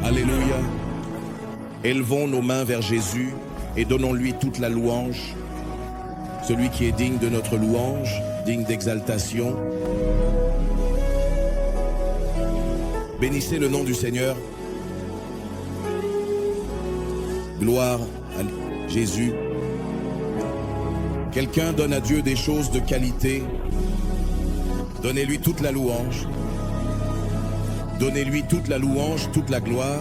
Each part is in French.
Alléluia. Élevons nos mains vers Jésus et donnons-lui toute la louange. Celui qui est digne de notre louange, digne d'exaltation. Bénissez le nom du Seigneur. Gloire à Jésus. Quelqu'un donne à Dieu des choses de qualité. Donnez-lui toute la louange. Donnez-lui toute la louange, toute la gloire.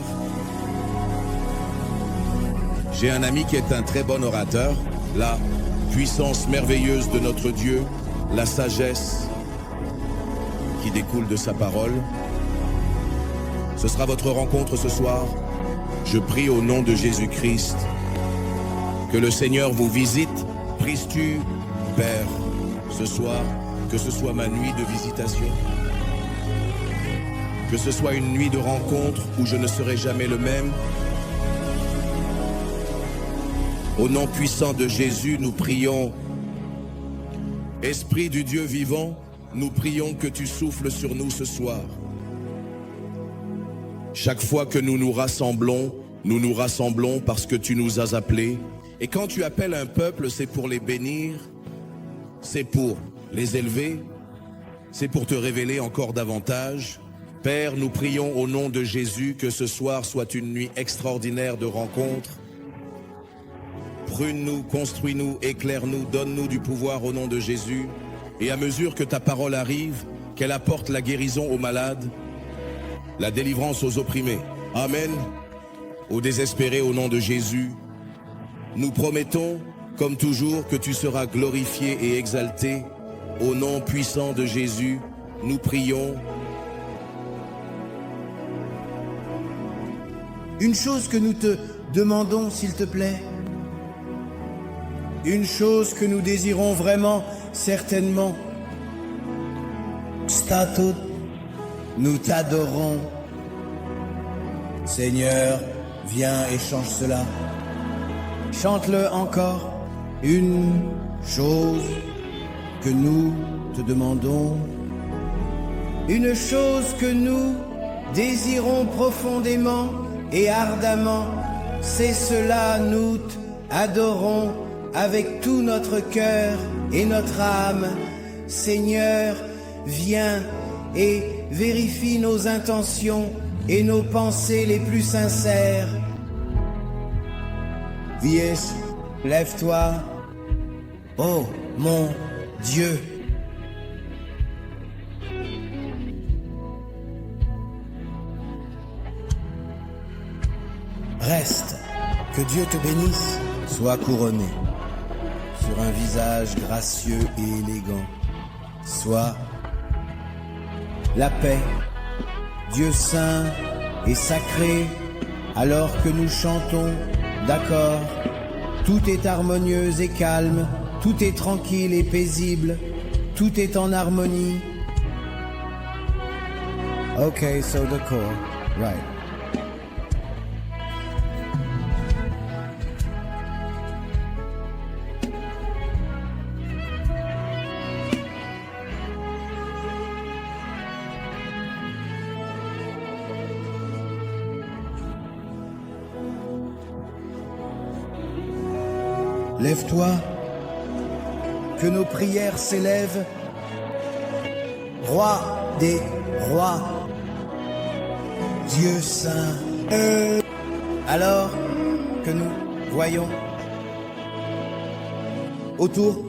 J'ai un ami qui est un très bon orateur. La puissance merveilleuse de notre Dieu, la sagesse qui découle de sa parole. Ce sera votre rencontre ce soir. Je prie au nom de Jésus-Christ que le Seigneur vous visite. Pries-tu, Père, ce soir, que ce soit ma nuit de visitation, que ce soit une nuit de rencontre où je ne serai jamais le même. Au nom puissant de Jésus, nous prions. Esprit du Dieu vivant, nous prions que tu souffles sur nous ce soir. Chaque fois que nous nous rassemblons parce que tu nous as appelés. Et quand tu appelles un peuple, c'est pour les bénir, c'est pour les élever, c'est pour te révéler encore davantage. Père, nous prions au nom de Jésus que ce soir soit une nuit extraordinaire de rencontres. Prune-nous, construis-nous, éclaire-nous, donne-nous du pouvoir au nom de Jésus. Et à mesure que ta parole arrive, qu'elle apporte la guérison aux malades, la délivrance aux opprimés. Amen. Aux désespérés au nom de Jésus. Nous promettons, comme toujours, que tu seras glorifié et exalté. Au nom puissant de Jésus, nous prions. Une chose que nous te demandons, s'il te plaît. Une chose que nous désirons vraiment, certainement. Statut, nous t'adorons. Seigneur, viens et change cela. Chante-le encore. Une chose que nous te demandons. Une chose que nous désirons profondément et ardemment. C'est cela, nous t'adorons avec tout notre cœur et notre âme. Seigneur, viens et vérifie nos intentions et nos pensées les plus sincères. Vies, lève-toi, oh mon Dieu. Reste, que Dieu te bénisse, sois couronné sur un visage gracieux et élégant. Sois la paix, Dieu saint et sacré, alors que nous chantons, d'accord, tout est harmonieux et calme, tout est tranquille et paisible, tout est en harmonie. Okay, so the core, right. Lève-toi, que nos prières s'élèvent, Roi des rois, Dieu saint. Alors que nous voyons autour,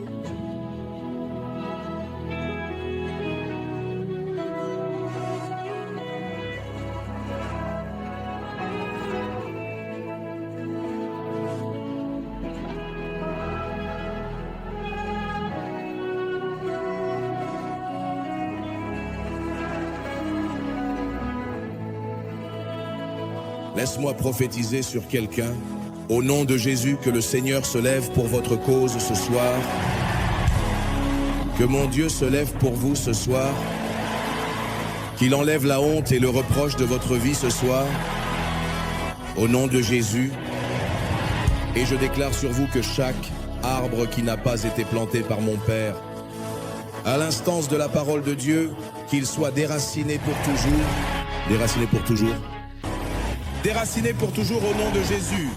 laisse-moi prophétiser sur quelqu'un. Au nom de Jésus, que le Seigneur se lève pour votre cause ce soir. Que mon Dieu se lève pour vous ce soir. Qu'il enlève la honte et le reproche de votre vie ce soir. Au nom de Jésus. Et je déclare sur vous que chaque arbre qui n'a pas été planté par mon Père, à l'instance de la parole de Dieu, qu'il soit déraciné pour toujours. Déraciné pour toujours. déraciné pour toujours au nom de Jésus.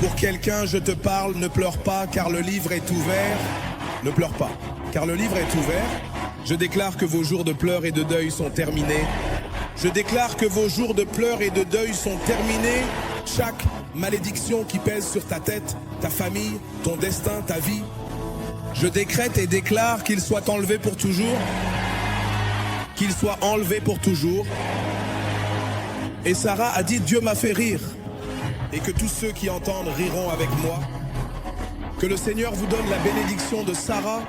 Pour quelqu'un, je te parle, ne pleure pas, car le livre est ouvert. Ne pleure pas, car le livre est ouvert. Je déclare que vos jours de pleurs et de deuil sont terminés. Je déclare que vos jours de pleurs et de deuil sont terminés. Chaque malédiction qui pèse sur ta tête, ta famille, ton destin, ta vie, je décrète et déclare qu'il soit enlevé pour toujours. Qu'il soit enlevé pour toujours. Et Sarah a dit, Dieu m'a fait rire. Et que tous ceux qui entendent riront avec moi. Que le Seigneur vous donne la bénédiction de Sarah,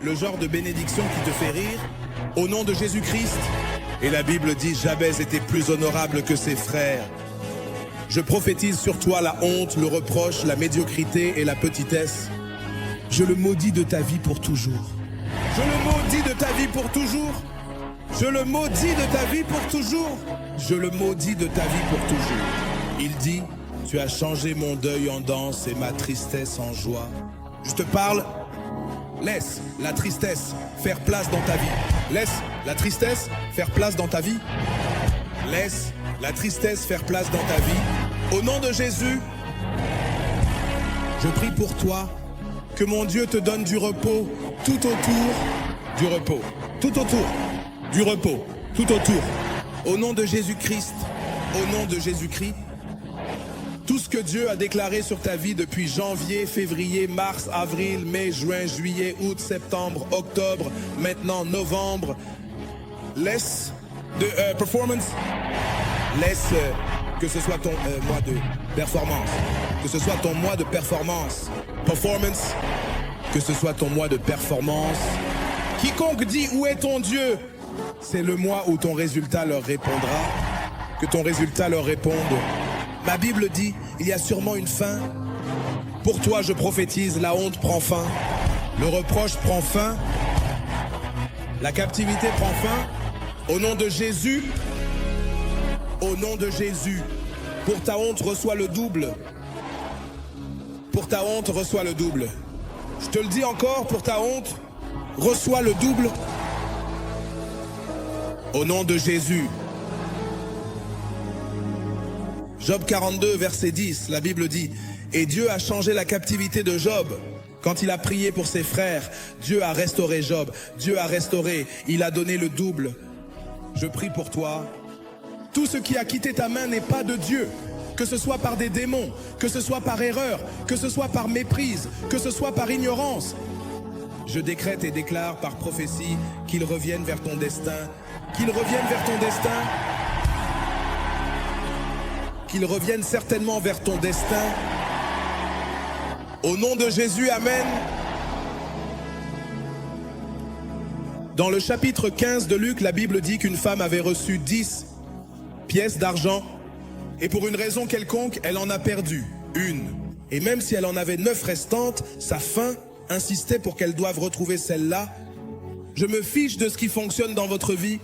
le genre de bénédiction qui te fait rire, au nom de Jésus-Christ. Et la Bible dit, Jabez était plus honorable que ses frères. Je prophétise sur toi la honte, le reproche, la médiocrité et la petitesse. Je le maudis de ta vie pour toujours. Je le maudis de ta vie pour toujours. Je le maudis de ta vie pour toujours. Je le maudis de ta vie pour toujours. Il dit, tu as changé mon deuil en danse et ma tristesse en joie. Je te parle, laisse la tristesse faire place dans ta vie. Laisse la tristesse faire place dans ta vie. Laisse la tristesse faire place dans ta vie. Au nom de Jésus, je prie pour toi que mon Dieu te donne du repos tout autour du repos. Tout autour du repos. Tout autour. Au nom de Jésus-Christ. Au nom de Jésus-Christ. Tout ce que Dieu a déclaré sur ta vie depuis janvier, février, mars, avril, mai, juin, juillet, août, septembre, octobre, maintenant novembre. Laisse de performance. Laisse que ce soit ton mois de performance. Que ce soit ton mois de performance. Performance. Que ce soit ton mois de performance. Quiconque dit où est ton Dieu, c'est le mois où ton résultat leur répondra. Que ton résultat leur réponde. Ma Bible dit, il y a sûrement une fin. Pour toi, je prophétise, la honte prend fin. Le reproche prend fin. La captivité prend fin. Au nom de Jésus, au nom de Jésus, pour ta honte, reçois le double. Pour ta honte, reçois le double. Je te le dis encore, pour ta honte, reçois le double. Au nom de Jésus. Job 42, verset 10, la Bible dit, « Et Dieu a changé la captivité de Job. Quand il a prié pour ses frères, Dieu a restauré Job. Dieu a restauré, il a donné le double. Je prie pour toi. Tout ce qui a quitté ta main n'est pas de Dieu. Que ce soit par des démons, que ce soit par erreur, que ce soit par méprise, que ce soit par ignorance. Je décrète et déclare par prophétie qu'ils reviennent vers ton destin. Qu'ils reviennent vers ton destin. Qu'ils reviennent certainement vers ton destin. Au nom de Jésus, Amen. Dans le chapitre 15 de Luc, la Bible dit qu'une femme avait reçu 10 pièces d'argent et pour une raison quelconque, elle en a perdu une. Et même si elle en avait 9 restantes, sa faim insistait pour qu'elle doive retrouver celle-là. Je me fiche de ce qui fonctionne dans votre vie.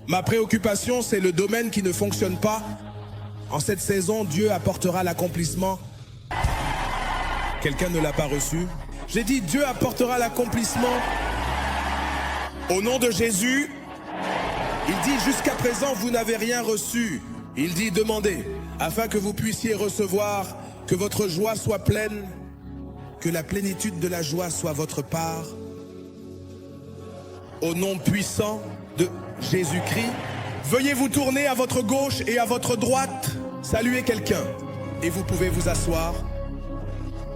Ma préoccupation, c'est le domaine qui ne fonctionne pas. En cette saison, Dieu apportera l'accomplissement. Quelqu'un ne l'a pas reçu. J'ai dit, Dieu apportera l'accomplissement. Au nom de Jésus, il dit, jusqu'à présent, vous n'avez rien reçu. Il dit, demandez, afin que vous puissiez recevoir, que votre joie soit pleine, que la plénitude de la joie soit votre part. Au nom puissant de Jésus-Christ, veuillez vous tourner à votre gauche et à votre droite, saluer quelqu'un et vous pouvez vous asseoir.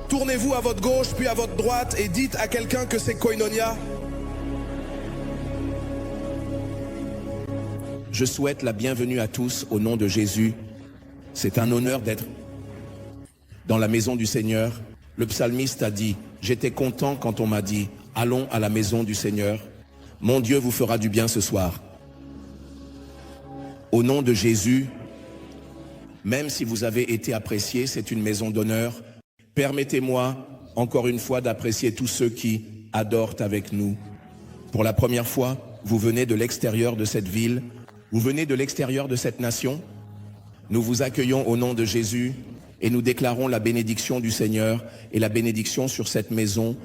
Tournez-vous à votre gauche puis à votre droite et dites à quelqu'un que c'est Koinonia. Je souhaite la bienvenue à tous au nom de Jésus. C'est un honneur d'être dans la maison du Seigneur. Le psalmiste a dit, j'étais content quand on m'a dit, allons à la maison du Seigneur. Mon Dieu vous fera du bien ce soir. Au nom de Jésus, même si vous avez été apprécié, c'est une maison d'honneur. Permettez-moi encore une fois d'apprécier tous ceux qui adorent avec nous. Pour la première fois, vous venez de l'extérieur de cette ville, vous venez de l'extérieur de cette nation. Nous vous accueillons au nom de Jésus et nous déclarons la bénédiction du Seigneur et la bénédiction sur cette maison,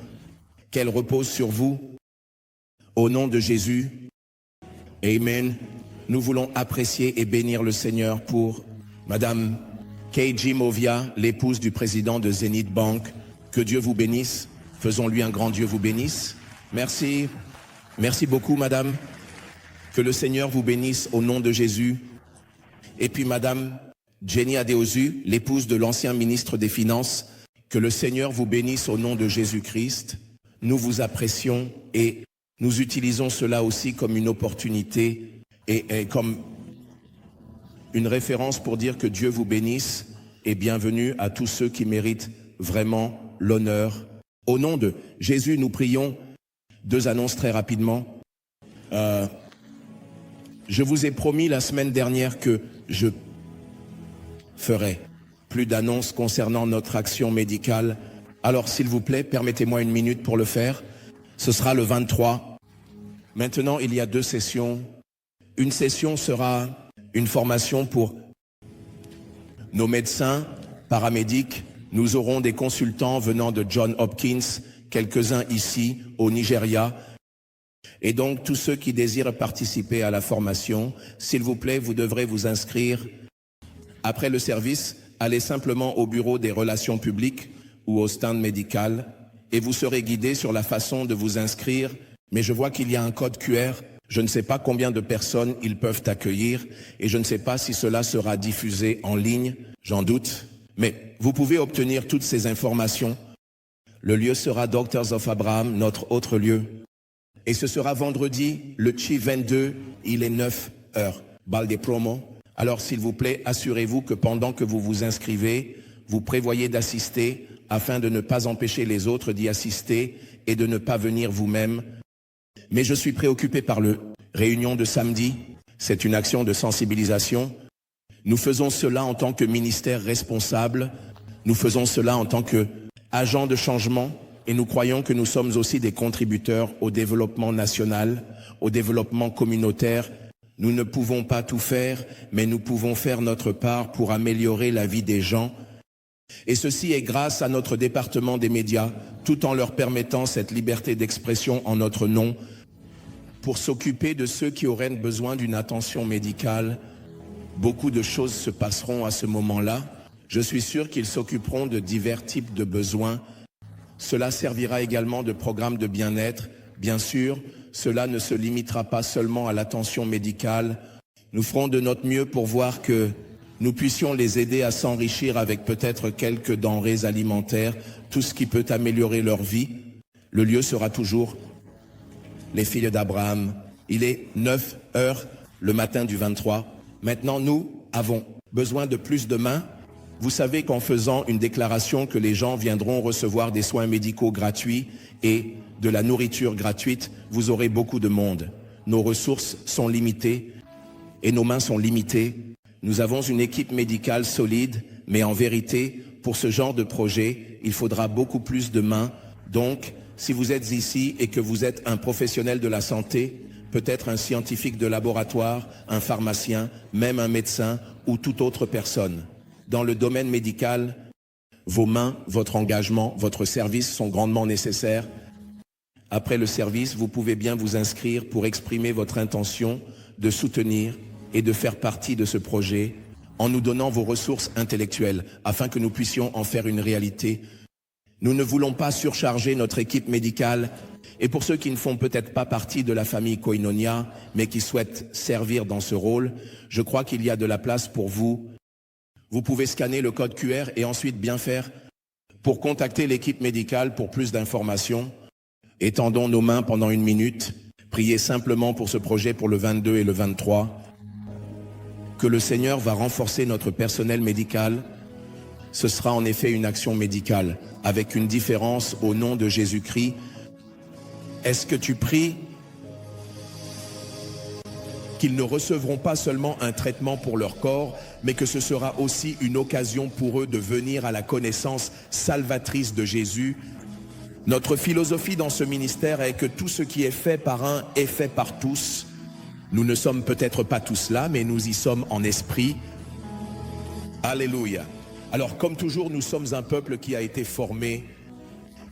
qu'elle repose sur vous. Au nom de Jésus, Amen. Nous voulons apprécier et bénir le Seigneur pour Madame Keiji Movia, l'épouse du président de Zenith Bank, que Dieu vous bénisse. Faisons-lui un grand Dieu vous bénisse. Merci. Merci beaucoup, madame. Que le Seigneur vous bénisse au nom de Jésus. Et puis, madame Jenny Adeosu, l'épouse de l'ancien ministre des Finances, que le Seigneur vous bénisse au nom de Jésus-Christ. Nous vous apprécions et nous utilisons cela aussi comme une opportunité et comme une référence pour dire que Dieu vous bénisse et bienvenue à tous ceux qui méritent vraiment l'honneur. Au nom de Jésus, nous prions. 2 annonces très rapidement. Je vous ai promis la semaine dernière que je ferai plus d'annonces concernant notre action médicale. Alors, s'il vous plaît, permettez-moi une minute pour le faire. Ce sera le 23. Maintenant, il y a 2 sessions. Une session sera une formation pour nos médecins, paramédics. Nous aurons des consultants venant de Johns Hopkins, quelques-uns ici au Nigeria. Et donc, tous ceux qui désirent participer à la formation, s'il vous plaît, vous devrez vous inscrire. Après le service, allez simplement au bureau des relations publiques ou au stand médical et vous serez guidé sur la façon de vous inscrire. Mais je vois qu'il y a un code QR. Je ne sais pas combien de personnes ils peuvent accueillir et je ne sais pas si cela sera diffusé en ligne, j'en doute. Mais vous pouvez obtenir toutes ces informations. Le lieu sera Doctors of Abraham, notre autre lieu. Et ce sera vendredi, le Chi 22, il est 9h. Balle des promos. Alors s'il vous plaît, assurez-vous que pendant que vous vous inscrivez, vous prévoyez d'assister afin de ne pas empêcher les autres d'y assister et de ne pas venir vous-même. Mais je suis préoccupé par le réunion de samedi. C'est une action de sensibilisation. Nous faisons cela en tant que ministère responsable. Nous faisons cela en tant qu'agents de changement. Et nous croyons que nous sommes aussi des contributeurs au développement national, au développement communautaire. Nous ne pouvons pas tout faire, mais nous pouvons faire notre part pour améliorer la vie des gens. Et ceci est grâce à notre département des médias, tout en leur permettant cette liberté d'expression en notre nom, pour s'occuper de ceux qui auraient besoin d'une attention médicale. Beaucoup de choses se passeront à ce moment-là. Je suis sûr qu'ils s'occuperont de divers types de besoins. Cela servira également de programme de bien-être. Bien sûr, cela ne se limitera pas seulement à l'attention médicale. Nous ferons de notre mieux pour voir que nous puissions les aider à s'enrichir avec peut-être quelques denrées alimentaires, tout ce qui peut améliorer leur vie. Le lieu sera toujours les filles d'Abraham. Il est 9h le matin du 23. Maintenant, nous avons besoin de plus de mains. Vous savez qu'en faisant une déclaration que les gens viendront recevoir des soins médicaux gratuits et de la nourriture gratuite, vous aurez beaucoup de monde. Nos ressources sont limitées et nos mains sont limitées. Nous avons une équipe médicale solide, mais en vérité, pour ce genre de projet, il faudra beaucoup plus de mains. Donc, si vous êtes ici et que vous êtes un professionnel de la santé, peut-être un scientifique de laboratoire, un pharmacien, même un médecin ou toute autre personne. Dans le domaine médical, vos mains, votre engagement, votre service sont grandement nécessaires. Après le service, vous pouvez bien vous inscrire pour exprimer votre intention de soutenir et de faire partie de ce projet en nous donnant vos ressources intellectuelles afin que nous puissions en faire une réalité. Nous ne voulons pas surcharger notre équipe médicale. Et pour ceux qui ne font peut-être pas partie de la famille Koinonia, mais qui souhaitent servir dans ce rôle, je crois qu'il y a de la place pour vous. Vous pouvez scanner le code QR et ensuite bien faire pour contacter l'équipe médicale pour plus d'informations. Étendons nos mains pendant 1 minute. Priez simplement pour ce projet pour le 22 et le 23. Que le Seigneur va renforcer notre personnel médical. Ce sera en effet une action médicale, avec une différence au nom de Jésus-Christ. Est-ce que tu pries qu'ils ne recevront pas seulement un traitement pour leur corps, mais que ce sera aussi une occasion pour eux de venir à la connaissance salvatrice de Jésus? Notre philosophie dans ce ministère est que tout ce qui est fait par un est fait par tous. Nous ne sommes peut-être pas tous là, mais nous y sommes en esprit. Alléluia. Alors, comme toujours, nous sommes un peuple qui a été formé.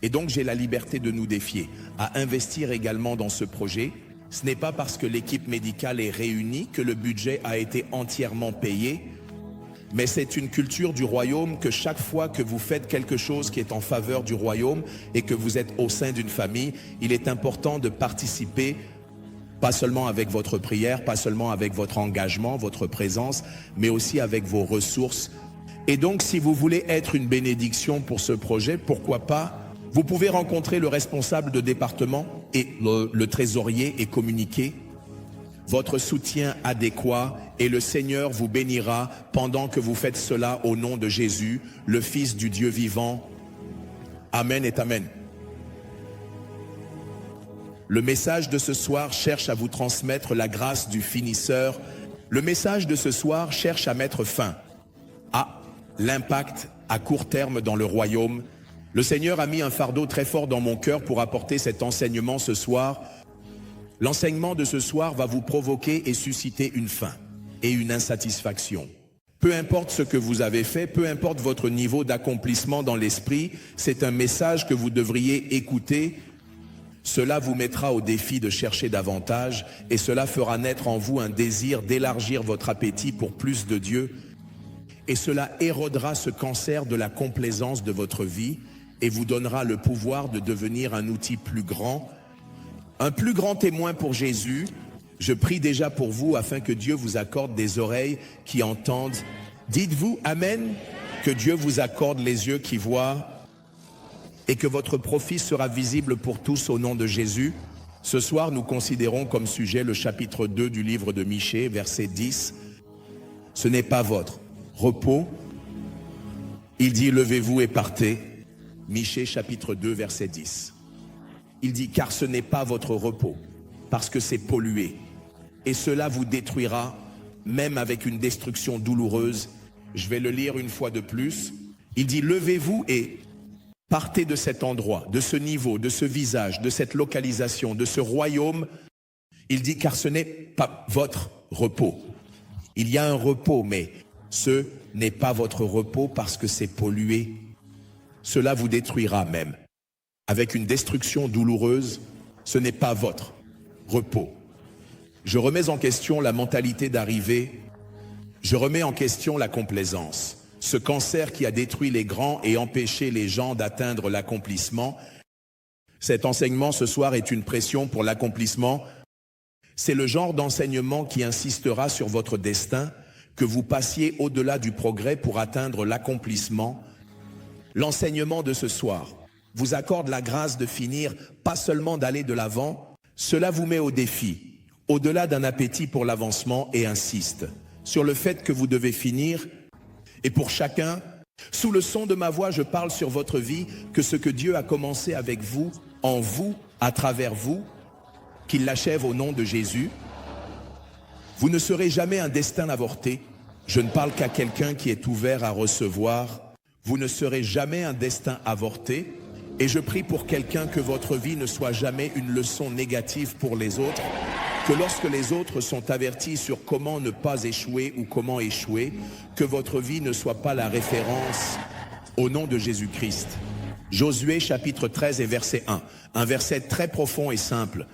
Et donc, j'ai la liberté de nous défier à investir également dans ce projet. Ce n'est pas parce que l'équipe médicale est réunie que le budget a été entièrement payé. mais c'est une culture du royaume que chaque fois que vous faites quelque chose qui est en faveur du royaume et que vous êtes au sein d'une famille, il est important de participer, pas seulement avec votre prière, pas seulement avec votre engagement, votre présence, mais aussi avec vos ressources. Et donc, si vous voulez être une bénédiction pour ce projet, pourquoi pas, vous pouvez rencontrer le responsable de département et le trésorier et communiquer votre soutien adéquat et le Seigneur vous bénira pendant que vous faites cela au nom de Jésus, le Fils du Dieu vivant. Amen et Amen. Le message de ce soir cherche à vous transmettre la grâce du finisseur. Le message de ce soir cherche à mettre fin à l'impact à court terme dans le royaume. Le Seigneur a mis un fardeau très fort dans mon cœur pour apporter cet enseignement ce soir. L'enseignement de ce soir va vous provoquer et susciter une faim et une insatisfaction. Peu importe ce que vous avez fait, peu importe votre niveau d'accomplissement dans l'esprit, c'est un message que vous devriez écouter. Cela vous mettra au défi de chercher davantage et cela fera naître en vous un désir d'élargir votre appétit pour plus de Dieu. Et cela érodera ce cancer de la complaisance de votre vie et vous donnera le pouvoir de devenir un outil plus grand, un plus grand témoin pour Jésus. Je prie déjà pour vous afin que Dieu vous accorde des oreilles qui entendent. Dites-vous Amen, que Dieu vous accorde les yeux qui voient et que votre profit sera visible pour tous au nom de Jésus. Ce soir, nous considérons comme sujet le chapitre 2 du livre de Michée, verset 10. Ce n'est pas votre repos. Il dit, levez-vous et partez. Michée, chapitre 2, verset 10. Il dit, car ce n'est pas votre repos, parce que c'est pollué. Et cela vous détruira, même avec une destruction douloureuse. Je vais le lire une fois de plus. Il dit, levez-vous et partez de cet endroit, de ce niveau, de ce visage, de cette localisation, de ce royaume. Il dit, car ce n'est pas votre repos. Il y a un repos, mais ce n'est pas votre repos parce que c'est pollué. Cela vous détruira même. Avec une destruction douloureuse, ce n'est pas votre repos. Je remets en question la mentalité d'arrivée. Je remets en question la complaisance. Ce cancer qui a détruit les grands et empêché les gens d'atteindre l'accomplissement. Cet enseignement ce soir est une pression pour l'accomplissement. C'est le genre d'enseignement qui insistera sur votre destin, que vous passiez au-delà du progrès pour atteindre l'accomplissement. L'enseignement de ce soir vous accorde la grâce de finir, pas seulement d'aller de l'avant. Cela vous met au défi, au-delà d'un appétit pour l'avancement et insiste sur le fait que vous devez finir. Et pour chacun, sous le son de ma voix, je parle sur votre vie, que ce que Dieu a commencé avec vous, en vous, à travers vous, qu'il l'achève au nom de Jésus. Vous ne serez jamais un destin avorté. Je ne parle qu'à quelqu'un qui est ouvert à recevoir. Vous ne serez jamais un destin avorté. Et je prie pour quelqu'un que votre vie ne soit jamais une leçon négative pour les autres, que lorsque les autres sont avertis sur comment ne pas échouer ou comment échouer, que votre vie ne soit pas la référence au nom de Jésus-Christ. Josué chapitre 13 et verset 1, un verset très profond et simple.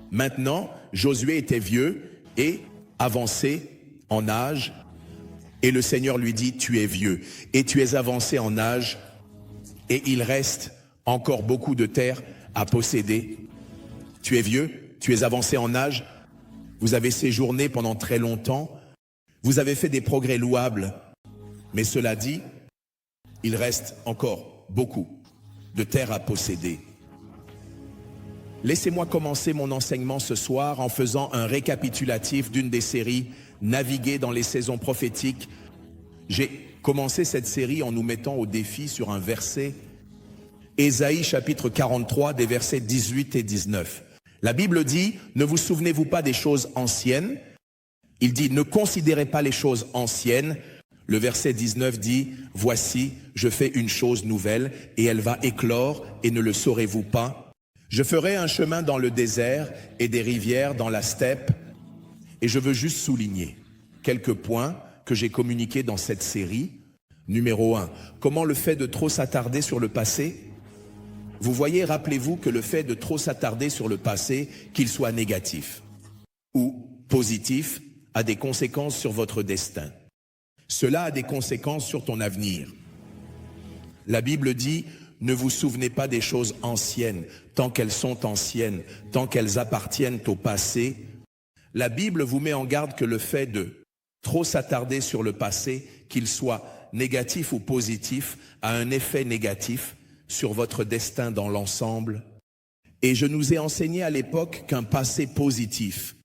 Maintenant, Josué était vieux et avancé en âge, et le Seigneur lui dit, tu es vieux et tu es avancé en âge, et il reste encore beaucoup de terre à posséder. Tu es vieux, tu es avancé en âge, vous avez séjourné pendant très longtemps, vous avez fait des progrès louables, mais cela dit, il reste encore beaucoup de terre à posséder. Laissez-moi commencer mon enseignement ce soir en faisant un récapitulatif d'une des séries Naviguer dans les saisons prophétiques. J'ai commencé cette série en nous mettant au défi sur un verset, Ésaïe chapitre 43 des versets 18 et 19. La Bible dit, ne vous souvenez-vous pas des choses anciennes? Il dit, ne considérez pas les choses anciennes. Le verset 19 dit, voici, je fais une chose nouvelle et elle va éclore et ne le saurez-vous pas? Je ferai un chemin dans le désert et des rivières dans la steppe. Et je veux juste souligner quelques points que j'ai communiqués dans cette série. Numéro 1, comment le fait de trop s'attarder sur le passé? Vous voyez, rappelez-vous que le fait de trop s'attarder sur le passé, qu'il soit négatif ou positif, a des conséquences sur votre destin. Cela a des conséquences sur ton avenir. La Bible dit, ne vous souvenez pas des choses anciennes, tant qu'elles sont anciennes, tant qu'elles appartiennent au passé. La Bible vous met en garde que le fait de trop s'attarder sur le passé, qu'il soit négatif ou positif, a un effet négatif sur votre destin dans l'ensemble. Et je nous ai enseigné à l'époque qu'un passé positif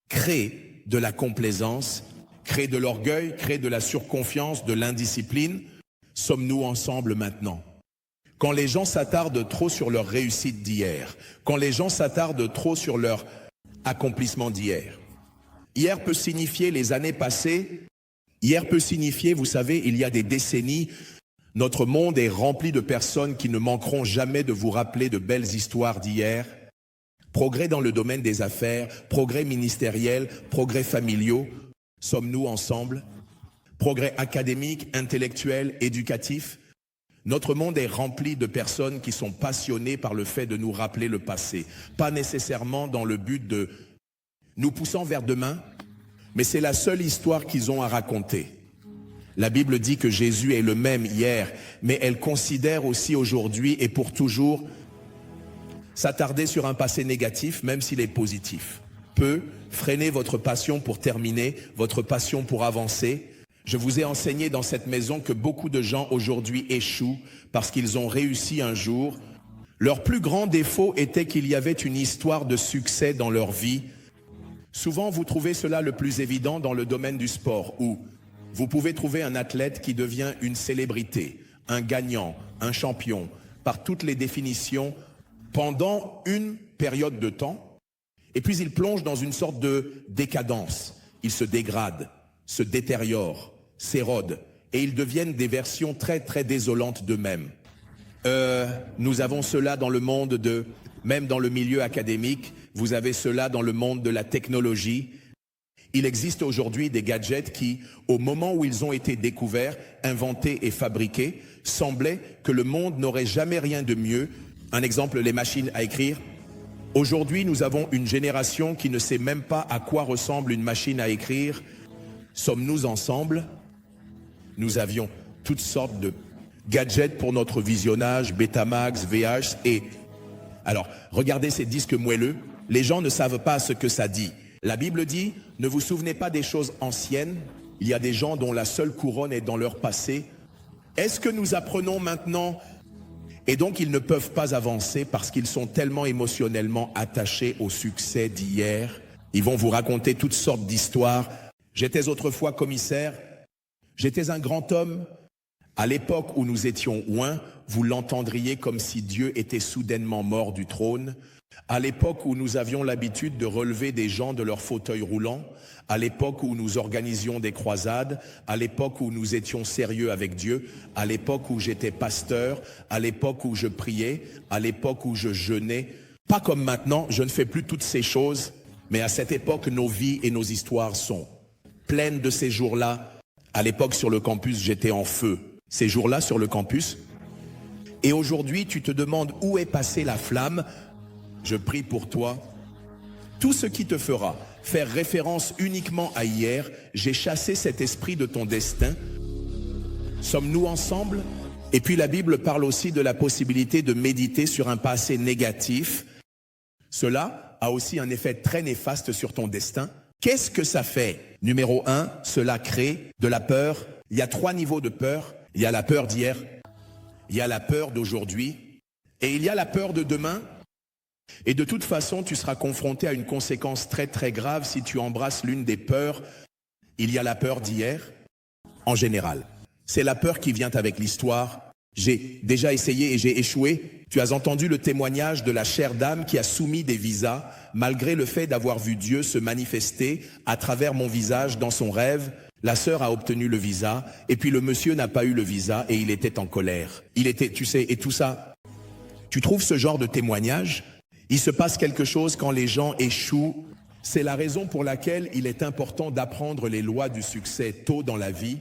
crée de la complaisance, crée de l'orgueil, crée de la surconfiance, de l'indiscipline. Sommes-nous ensemble maintenant? Quand les gens s'attardent trop sur leur réussite d'hier, quand les gens s'attardent trop sur leur accomplissement d'hier. Hier peut signifier les années passées, hier peut signifier, vous savez, il y a des décennies, notre monde est rempli de personnes qui ne manqueront jamais de vous rappeler de belles histoires d'hier. Progrès dans le domaine des affaires, progrès ministériels, progrès familiaux. Sommes-nous ensemble? Progrès académique, intellectuel, éducatif. Notre monde est rempli de personnes qui sont passionnées par le fait de nous rappeler le passé. Pas nécessairement dans le but de nous poussant vers demain, mais c'est la seule histoire qu'ils ont à raconter. La Bible dit que Jésus est le même hier, mais elle considère aussi aujourd'hui et pour toujours s'attarder sur un passé négatif, même s'il est positif, peut freiner votre passion pour terminer, votre passion pour avancer. Je vous ai enseigné dans cette maison que beaucoup de gens aujourd'hui échouent parce qu'ils ont réussi un jour. Leur plus grand défaut était qu'il y avait une histoire de succès dans leur vie. Souvent, vous trouvez cela le plus évident dans le domaine du sport, où vous pouvez trouver un athlète qui devient une célébrité, un gagnant, un champion, par toutes les définitions, pendant une période de temps, et puis il plonge dans une sorte de décadence. Il se dégrade, se détériore, s'érode, et ils deviennent des versions très très désolantes d'eux-mêmes. Nous avons cela dans le monde même dans le milieu académique, vous avez cela dans le monde de la technologie. Il existe aujourd'hui des gadgets qui, au moment où ils ont été découverts, inventés et fabriqués, semblaient que le monde n'aurait jamais rien de mieux. Un exemple, les machines à écrire. Aujourd'hui, nous avons une génération qui ne sait même pas à quoi ressemble une machine à écrire. Sommes-nous ensemble? Nous avions toutes sortes de gadgets pour notre visionnage, Betamax, VH. Et alors, regardez ces disques moelleux. Les gens ne savent pas ce que ça dit. La Bible dit, ne vous souvenez pas des choses anciennes. Il y a des gens dont la seule couronne est dans leur passé. Est-ce que nous apprenons maintenant? Et donc ils ne peuvent pas avancer parce qu'ils sont tellement émotionnellement attachés au succès d'hier. Ils vont vous raconter toutes sortes d'histoires. J'étais autrefois commissaire, j'étais un grand homme. À l'époque où nous étions oints, vous l'entendriez comme si Dieu était soudainement mort du trône. À l'époque où nous avions l'habitude de relever des gens de leur fauteuil roulant, à l'époque où nous organisions des croisades, à l'époque où nous étions sérieux avec Dieu, à l'époque où j'étais pasteur, à l'époque où je priais, à l'époque où je jeûnais. Pas comme maintenant, je ne fais plus toutes ces choses, mais à cette époque, nos vies et nos histoires sont pleines de ces jours-là. À l'époque, sur le campus, j'étais en feu. Ces jours-là, sur le campus. Et aujourd'hui, tu te demandes où est passée la flamme. Je prie pour toi. Tout ce qui te fera faire référence uniquement à hier, j'ai chassé cet esprit de ton destin. Sommes-nous ensemble? Et puis la Bible parle aussi de la possibilité de méditer sur un passé négatif. Cela a aussi un effet très néfaste sur ton destin. Qu'est-ce que ça fait? Numéro 1, cela crée de la peur. Il y a 3 niveaux de peur. Il y a la peur d'hier, il y a la peur d'aujourd'hui et il y a la peur de demain. Et de toute façon, tu seras confronté à une conséquence très très grave si tu embrasses l'une des peurs. Il y a la peur d'hier, en général. C'est la peur qui vient avec l'histoire. J'ai déjà essayé et j'ai échoué. Tu as entendu le témoignage de la chère dame qui a soumis des visas, malgré le fait d'avoir vu Dieu se manifester à travers mon visage dans son rêve. La sœur a obtenu le visa, et puis le monsieur n'a pas eu le visa, et il était en colère. Il était, tu sais, et tout ça. Tu trouves ce genre de témoignage? Il se passe quelque chose quand les gens échouent. C'est la raison pour laquelle il est important d'apprendre les lois du succès tôt dans la vie.